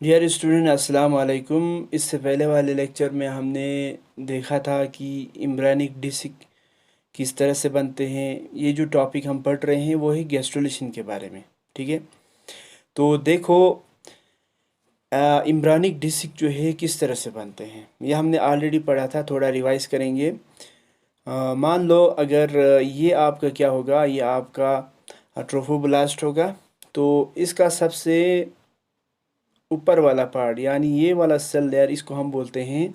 Dear student अस्सलाम वालेकुम। इससे पहले वाले लेक्चर में हमने देखा था कि इम्ब्रानिक डिस्क किस तरह से बनते हैं। ये जो टॉपिक हम पढ़ रहे हैं वो है गैस्ट्रोलिशन के बारे में। ठीक है, तो देखो, इम्ब्रानिक डिस्क जो है किस तरह से बनते हैं ये हमने ऑलरेडी पढ़ा था, थोड़ा रिवाइज करेंगे। मान लो अगर ये आपका क्या होगा, ये आपका ट्रोफोब्लास्ट होगा। तो इसका सबसे ऊपर वाला पार्ट यानी ये वाला सेल लेयर, इसको हम बोलते हैं,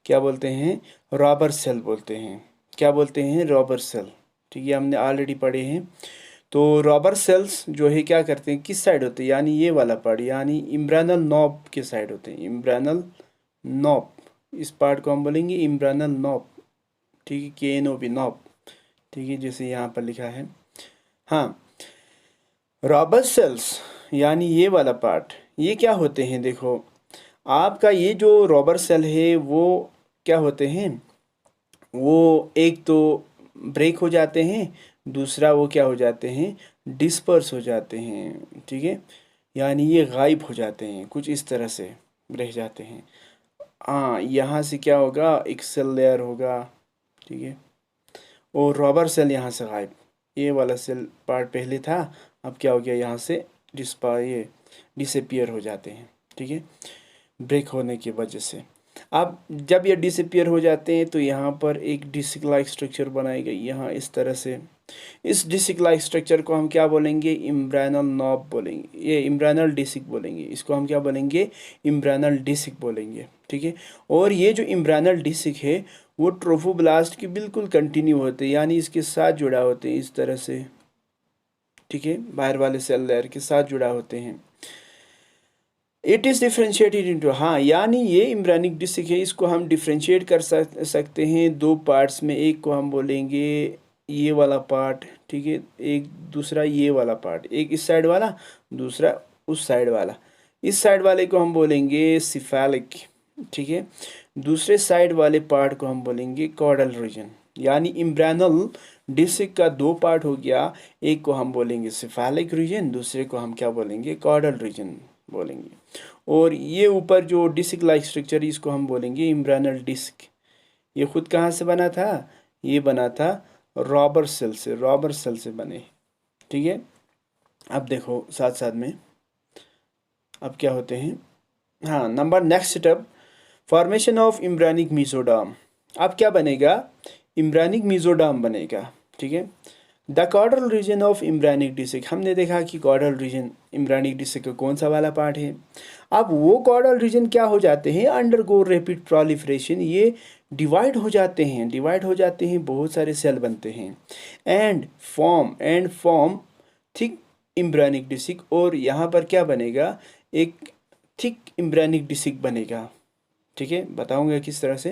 क्या बोलते हैं, रॉबर सेल बोलते हैं। क्या बोलते हैं? Rauber cell. ठीक है, हमने ऑलरेडी पढ़े हैं। तो रॉबर सेल्स जो है क्या करते हैं, किस साइड होते हैं, यानी ये वाला पार्ट यानी इम्ब्रानल नॉब के साइड होते हैं। इम्ब्रानल नॉब, इस पार्ट को हम बोलेंगे इम्ब्रानल नॉब। ठीक है, KNOB नॉब। ठीक है, जैसे यहाँ पर लिखा है। हाँ, रॉबर सेल्स यानी ये वाला पार्ट, ये क्या होते हैं, देखो आपका ये जो रॉबर सेल है वो क्या होते हैं, वो एक तो ब्रेक हो जाते हैं, दूसरा वो क्या हो जाते हैं, डिस्पर्स हो जाते हैं। ठीक है, यानी ये गायब हो जाते हैं, कुछ इस तरह से रह जाते हैं। हाँ, यहाँ से क्या होगा, एक सेल लेयर होगा। ठीक है, और रॉबर सेल यहाँ से गायब। ये वाला सेल पार्ट पहले था, अब क्या हो गया, यहाँ से ये डिसअपियर हो जाते हैं। ठीक है, ब्रेक होने की वजह से। अब जब ये डिसअपियर हो जाते हैं तो यहाँ पर एक डिस्क लाइक स्ट्रक्चर बनाई गई, यहाँ इस तरह से। इस डिस्क लाइक स्ट्रक्चर को हम क्या बोलेंगे, इम्ब्रानल नॉब बोलेंगे, ये इम्ब्रानल डिस्क बोलेंगे, इसको हम क्या बोलेंगे, इम्ब्रानल डिस्क बोलेंगे। ठीक है, और ये जो इम्ब्रानल डिस्क है वो ट्रोफोब्लास्ट की बिल्कुल कंटिन्यू होते हैं, यानी इसके साथ जुड़ा होते हैं इस तरह से। ठीक है, बाहर वाले सेल लेयर के साथ जुड़ा होते हैं। इट इज़ डिफ्रेंशिएटेड इनटू, हाँ यानी ये इम्ब्रानिक डिस्क है, इसको हम डिफ्रेंशिएट कर सकते हैं दो पार्ट्स में। एक को हम बोलेंगे ये वाला पार्ट, ठीक है, एक दूसरा ये वाला पार्ट, एक इस साइड वाला, दूसरा उस साइड वाला। इस साइड वाले को हम बोलेंगे सिफेलिक। ठीक है, दूसरे साइड वाले पार्ट को हम बोलेंगे कॉर्डल रीजन। यानी इम्ब्रानल डिस्क का दो पार्ट हो गया, एक को हम बोलेंगे सिफेलिक रीजन, दूसरे को हम क्या बोलेंगे, कॉर्डल रीजन बोलेंगे। और ये ऊपर जो डिस्क लाइक स्ट्रक्चर, इसको हम बोलेंगे इम्ब्रानल डिस्क। ये खुद कहाँ से बना था, ये बना था रॉबर सेल से, रॉबर सेल से बने। ठीक है, अब देखो साथ साथ में अब क्या होते हैं। हाँ, number next step, formation of embryonic mesoderm. अब क्या बनेगा, इम्ब्रानिक मीसोडार्म बनेगा। ठीक है, the chordal region of embryonic disc, हमने देखा कि कॉर्डल रीजन इम्ब्रानिक डिस्क का कौन सा वाला पार्ट है। अब वो कॉर्डल रीजन क्या हो जाते हैं, अंडरगो रैपिड प्रोलिफरेशन, ये डिवाइड हो जाते हैं, डिवाइड हो जाते हैं, बहुत सारे सेल बनते हैं। एंड फॉर्म थिक इम्ब्रानिक डिस्क, और यहाँ पर क्या बनेगा, एक थिक इम्ब्रानिक डिस्क बनेगा। ठीक है, बताऊंगा किस तरह से।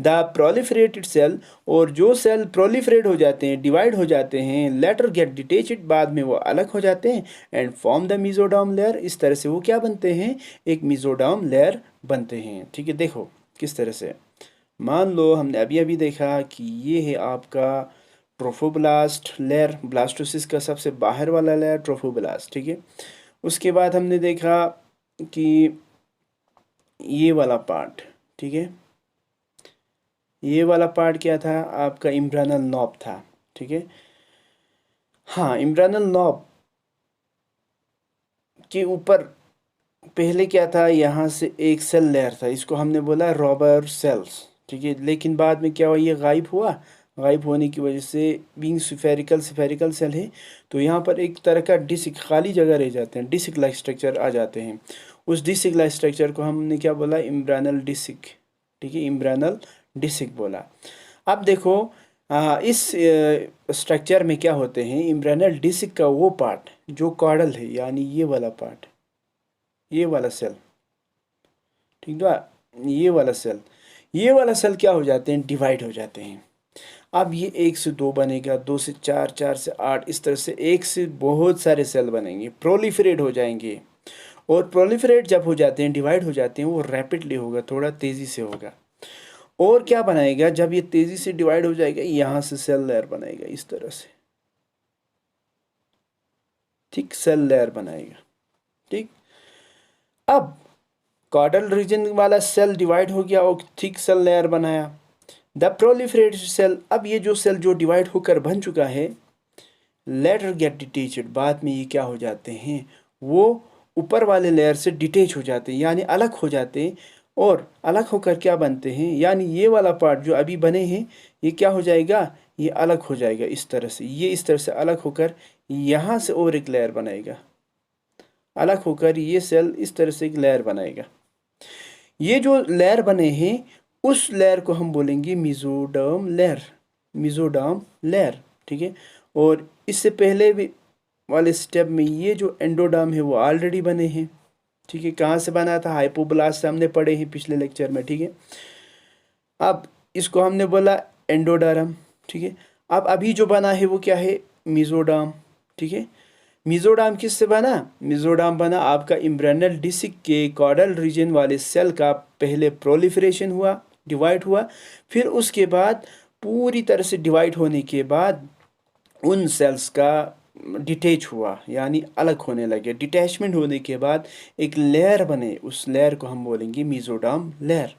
द प्रोलिफरेटेड सेल, और जो सेल प्रोलिफरेट हो जाते हैं, डिवाइड हो जाते हैं, लेटर गेट डिटेचड, बाद में वो अलग हो जाते हैं, एंड फॉर्म द मीजोडार्म लेयर, इस तरह से वो क्या बनते हैं, एक मीजोडार्म लेयर बनते हैं। ठीक है, देखो किस तरह से। मान लो हमने अभी अभी देखा कि ये है आपका ट्रोफोब्लास्ट लेयर, ब्लास्टोसिस का सबसे बाहर वाला लेयर ट्रोफोब्लास्ट। ठीक है, उसके बाद हमने देखा कि ये वाला पार्ट, ठीक है, ये वाला पार्ट क्या था आपका, इम्ब्रानल नॉब था। ठीक है, हाँ, इम्ब्रानल नॉब के ऊपर पहले क्या था, यहाँ से एक सेल लेयर था, इसको हमने बोला रॉबर सेल्स। ठीक है, लेकिन बाद में क्या हुआ, ये गायब हुआ। गायब होने की वजह से, बीइंग स्फेरिकल स्फेरिकल सेल है, तो यहाँ पर एक तरह का डिस्क, खाली जगह रह जाते हैं, डिस्क लाइक स्ट्रक्चर आ जाते हैं। उस डिस्क लाइक स्ट्रक्चर को हमने क्या बोला, इम्ब्रानल डिस्क। ठीक है, इम्ब्रानल डिस्क बोला। अब देखो, इस स्ट्रक्चर में क्या होते हैं, इम्ब्रानल डिस्क का वो पार्ट जो कॉर्डल है, यानी ये वाला पार्ट, ये वाला सेल, ठीक है, ये वाला सेल क्या हो जाते हैं, डिवाइड हो जाते हैं। अब ये एक से दो बनेगा, दो से चार, चार से आठ, इस तरह से एक से बहुत सारे सेल बनेंगे, प्रोलिफरेट हो जाएंगे। और प्रोलिफरेट जब हो जाते हैं, डिवाइड हो जाते हैं, वो रैपिडली होगा, थोड़ा तेज़ी से होगा। और क्या बनाएगा, जब ये तेज़ी से डिवाइड हो जाएगा, यहाँ से सेल लेयर बनाएगा इस तरह से, ठीक, सेल लेयर बनाएगा। ठीक, अब कॉडल रीजन वाला सेल डिवाइड हो गया और थिक सेल लेयर बनाया। द प्रोलिफरेटेड सेल, अब ये जो सेल जो डिवाइड होकर बन चुका है, लेटर गेट डिटेच्ड, बाद में ये क्या हो जाते हैं, वो ऊपर वाले लेयर से डिटेच हो जाते हैं, यानी अलग हो जाते हैं। और अलग होकर क्या बनते हैं, यानी ये वाला पार्ट जो अभी बने हैं ये क्या हो जाएगा, ये अलग हो जाएगा इस तरह से, ये इस तरह से अलग होकर यहाँ से और एक लेयर बनाएगा, अलग होकर ये सेल इस तरह से एक लेयर बनाएगा। ये जो लेयर बने हैं उस लेयर को हम बोलेंगे मेसोडर्म लेयर, मेसोडर्म लेयर, ठीक है। और इससे पहले भी वाले स्टेप में ये जो एंडोडर्म है वो ऑलरेडी बने हैं, ठीक है। कहाँ से बना था, हाइपोब्लास्ट से हमने पढ़े हैं पिछले लेक्चर में, ठीक है। अब इसको हमने बोला एंडोडर्म, ठीक है। अब अभी जो बना है वो क्या है, मेसोडर्म, ठीक है। मेसोडर्म किससे बना, मेसोडर्म बना आपका एम्ब्रियोनल डिस्क के कॉडल रीजन वाले सेल का पहले प्रोलिफरेशन हुआ, डिवाइड हुआ, फिर उसके बाद पूरी तरह से डिवाइड होने के बाद उन सेल्स का डिटेच हुआ, यानी अलग होने लगे। डिटैचमेंट होने के बाद एक लेयर बने, उस लेयर को हम बोलेंगे मेसोडर्म लेयर।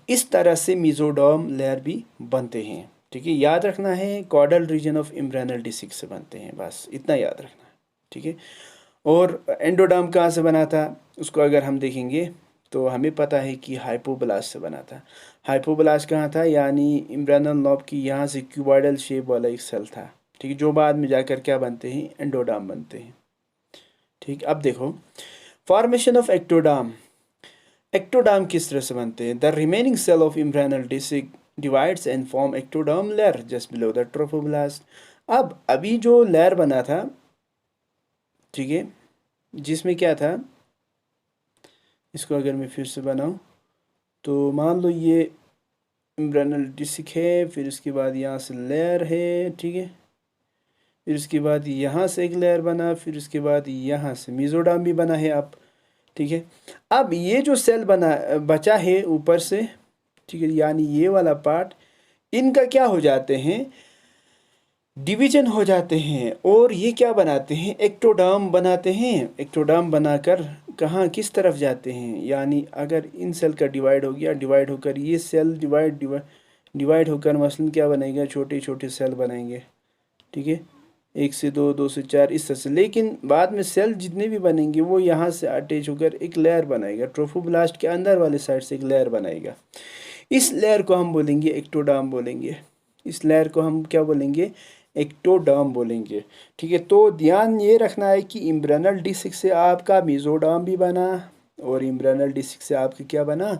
इस तरह से मेसोडर्म लेयर भी बनते हैं, ठीक है। याद रखना है caudal region of embryonal disc से बनते हैं, बस इतना याद रखना है, ठीक है। और एंडोडर्म कहाँ से बना था, उसको अगर हम देखेंगे तो हमें पता है कि हाइपोब्लास्ट से बना था। हाइपोब्लास्ट कहाँ था, यानी एम्ब्रियोनल नॉब की यहाँ से क्यूबॉइडल शेप वाला एक सेल था, ठीक है, जो बाद में जाकर क्या बनते हैं, एंडोडर्म बनते हैं, ठीक। अब देखो फॉर्मेशन ऑफ एक्टोडर्म, एक्टोडर्म किस तरह से बनते हैं, the remaining cell of embryonal disc divides and form ectoderm layer just below the trophoblast. अब अभी जो लेयर बना था, ठीक है, जिसमें क्या था, इसको अगर मैं फिर से बनाऊं तो मान लो ये एम्ब्रियोनल डिस्क है, फिर उसके बाद यहाँ से लेयर है, ठीक है, फिर उसके बाद यहाँ से एक लेयर बना, फिर उसके बाद यहाँ से मेसोडर्म भी बना है अब, ठीक है। अब ये जो सेल बना बचा है ऊपर से, ठीक है, यानी ये वाला पार्ट, इनका क्या हो जाते हैं, डिवीजन हो जाते हैं और ये क्या बनाते हैं, एक्टोडर्म बनाते हैं। एक्टोडर्म बनाकर कहाँ किस तरफ जाते हैं, यानी अगर इन सेल का डिवाइड हो गया, डिवाइड होकर ये सेल डिवाइड होकर मसलन क्या बनेगा, छोटे छोटे सेल बनेंगे, ठीक है, 1 से 2, 2 से 4 इस तरह से। लेकिन बाद में सेल जितने भी बनेंगे वो यहाँ से अटैच होकर एक लेयर बनाएगा, ट्रोफोब्लास्ट के अंदर वाले साइड से एक लेयर बनाएगा। इस लेयर को हम बोलेंगे एक्टोडर्म बोलेंगे, इस लेयर को हम क्या बोलेंगे, एक्टोडर्म बोलेंगे, ठीक है। तो ध्यान ये रखना है कि एम्ब्रियोनल डिस्क से आपका मेसोडर्म भी बना और एम्ब्रियोनल डिस्क से आपका क्या बना,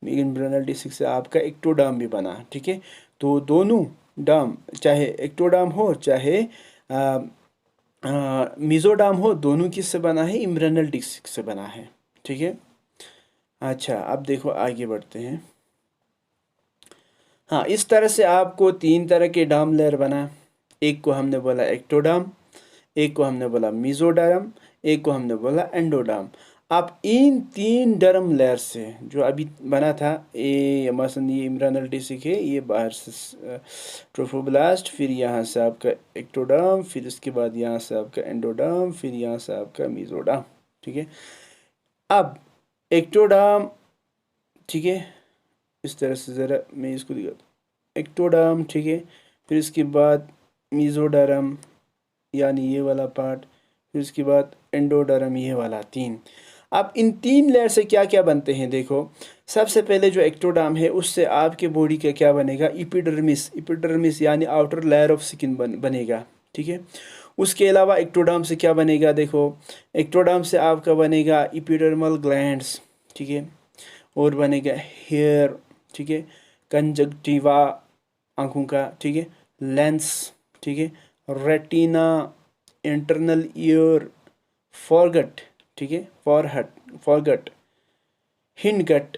एम्ब्रियोनल डिस्क से आपका एक्टोडर्म भी बना, ठीक है। तो दोनों डर्म, चाहे एक्टोडर्म हो चाहे मेसोडर्म हो, दोनों किससे बना है, एम्ब्रियोनल डिस्क से बना है, ठीक है। अच्छा अब देखो आगे बढ़ते हैं। हाँ, इस तरह से आपको 3 तरह के डर्म लेयर बना, एक को हमने बोला एक्टोडर्म, एक को हमने बोला मेसोडर्म, एक को हमने बोला एंडोडर्म। आप इन 3 डर्म लेयर से जो अभी बना था, ये मसलन ये एम्ब्रियोनल डिस्क है, ये बाहर से ट्रोफोब्लास्ट, फिर यहाँ से आपका एक्टोडर्म, फिर इसके बाद यहाँ से आपका एंडोडर्म, फिर यहाँ से आपका मेसोडर्म, ठीक है। अब एक्टोडर्म, ठीक है, इस तरह से ज़रा मैं इसको दिखाता हूँ, एक्टोडर्म, ठीक है, फिर इसके बाद मेसोडर्म यानी ये वाला पार्ट, फिर उसके बाद एंडोडर्म ये वाला 3। अब इन 3 लेयर से क्या क्या बनते हैं, देखो सबसे पहले जो एक्टोडर्म है उससे आपके बॉडी का क्या बनेगा, एपिडर्मिस, एपिडर्मिस यानी आउटर लेयर ऑफ स्किन बनेगा, ठीक है। उसके अलावा एक्टोडर्म से क्या बनेगा, देखो एक्टोडर्म से आपका बनेगा एपिडर्मल ग्लैंड्स, ठीक है, और बनेगा हेयर, ठीक है, कंजक्टिवा आँखों का, ठीक है, लेंस, ठीक है, रेटिना, इंटरनल ईयर, फॉरगट, ठीक है, forgot, hindgut,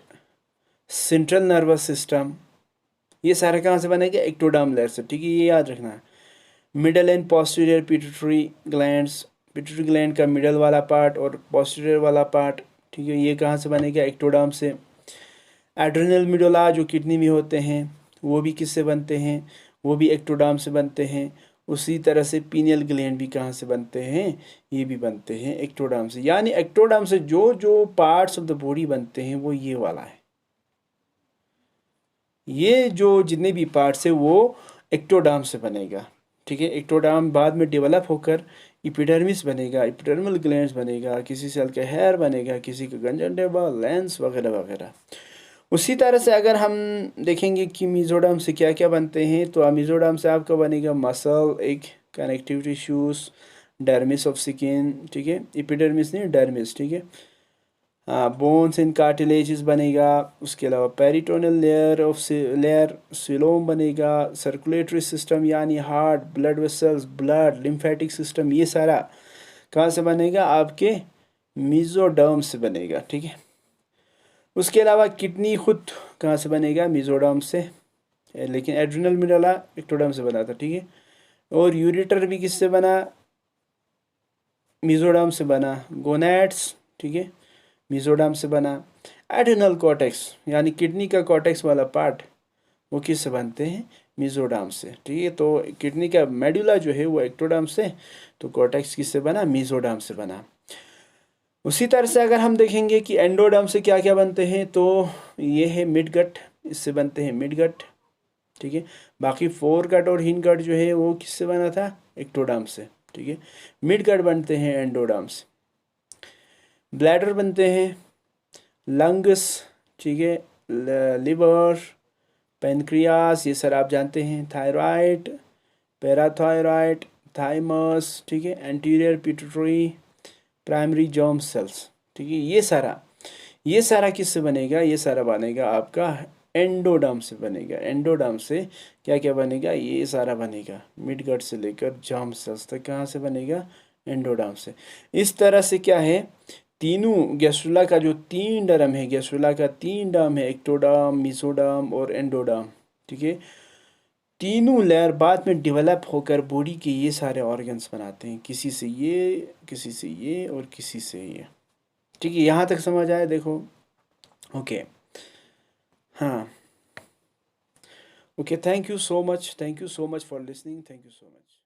central nervous system, ये सारे कहाँ से बनेगा, एक्टोडर्म लेयर से, ठीक है, ये याद रखना है। Middle and posterior pituitary glands, pituitary gland का मिडल वाला पार्ट और पोस्टीरियर वाला पार्ट, ठीक है, ये कहाँ से बनेगा, एक्टोडर्म से। एड्रिनल मिडुला जो किडनी में होते हैं वो भी किससे बनते हैं, वो भी एक्टोडर्म से बनते हैं। उसी तरह से पीनियल ग्लैंड भी कहाँ से बनते हैं, ये भी बनते हैं एक्टोडर्म से। यानी एक्टोडर्म से जो जो पार्ट्स ऑफ द बॉडी बनते हैं वो ये वाला है, ये जो जितने भी पार्ट्स है वो एक्टोडर्म से बनेगा। ठीक है, एक्टोडर्म बाद में डेवलप होकर इपिडर्मिस बनेगा, इपिडर्मल ग्लैंड्स बनेगा, किसी सेल का हेयर बनेगा, किसी का कंजंक्टिवा, लेंस वगैरह वगैरह। उसी तरह से अगर हम देखेंगे कि मेसोडर्म से क्या क्या बनते हैं, तो मेसोडर्म से आपका बनेगा मसल, एक connective tissues, dermis of skin, ठीक है, एपिडर्मिस नहीं डर्मिस, ठीक है, बोन्स एंड कार्टिलेजेस बनेगा। उसके अलावा पेरिटोनल लेयर सिलोम बनेगा, सर्कुलेटरी सिस्टम यानी heart, blood vessels, blood, lymphatic system, ये सारा कहाँ से बनेगा, आपके मेसोडर्म से बनेगा। ठीक है, उसके अलावा किडनी खुद कहाँ से बनेगा, मेसोडर्म से, लेकिन एड्रिनल मिनरला एक्टोडर्म से बना था। ठीक है, और यूरेटर भी किससे बना, मेसोडर्म से बना। गोनैड्स, ठीक है, मेसोडर्म से बना। एड्रिनल कॉर्टेक्स यानी किडनी का कॉर्टेक्स वाला पार्ट वो किससे बनते हैं, मेसोडर्म से। ठीक है, तो किडनी का मेडुला जो है वो एक्टोडर्म से, तो कॉर्टेक्स किससे बना, मेसोडर्म से बना। उसी तरह से अगर हम देखेंगे कि एंडोडर्म से क्या क्या बनते हैं, तो ये है मिडगट, इससे बनते हैं मिडगट। ठीक है, बाकी फोरगट और हिनगट जो है वो किससे बना था, एक्टोडर्म से। ठीक है, मिडगट बनते हैं एंडोडर्म से। ब्लैडर बनते हैं, लंग्स, ठीक है, लिवर, पेनक्रियास, ये सर आप जानते हैं, थायराइड, पैराथायराइड, थाइमस, ठीक है, anterior pituitary, primary germ cells. ठीक है, ये सारा किससे बनेगा, ये सारा बनेगा आपका एंडोडर्म से बनेगा। एंडोडर्म से क्या क्या बनेगा, ये सारा बनेगा, मिडगट से लेकर जर्म सेल्स तक कहाँ से बनेगा, एंडोडर्म से। इस तरह से क्या है, तीनों गैस्ट्रुला का जो तीन डर्म है, गैस्ट्रुला का तीन डर्म है, एक्टोडर्म, मेसोडर्म और एंडोडर्म। ठीक है, तीनों लेयर बाद में डेवलप होकर बॉडी के ये सारे ऑर्गन्स बनाते हैं, किसी से ये, किसी से ये और किसी से ये। ठीक है, यहाँ तक समझ आया, देखो। ओके, हाँ, okay, thank you so much, thank you so much for listening, thank you so much.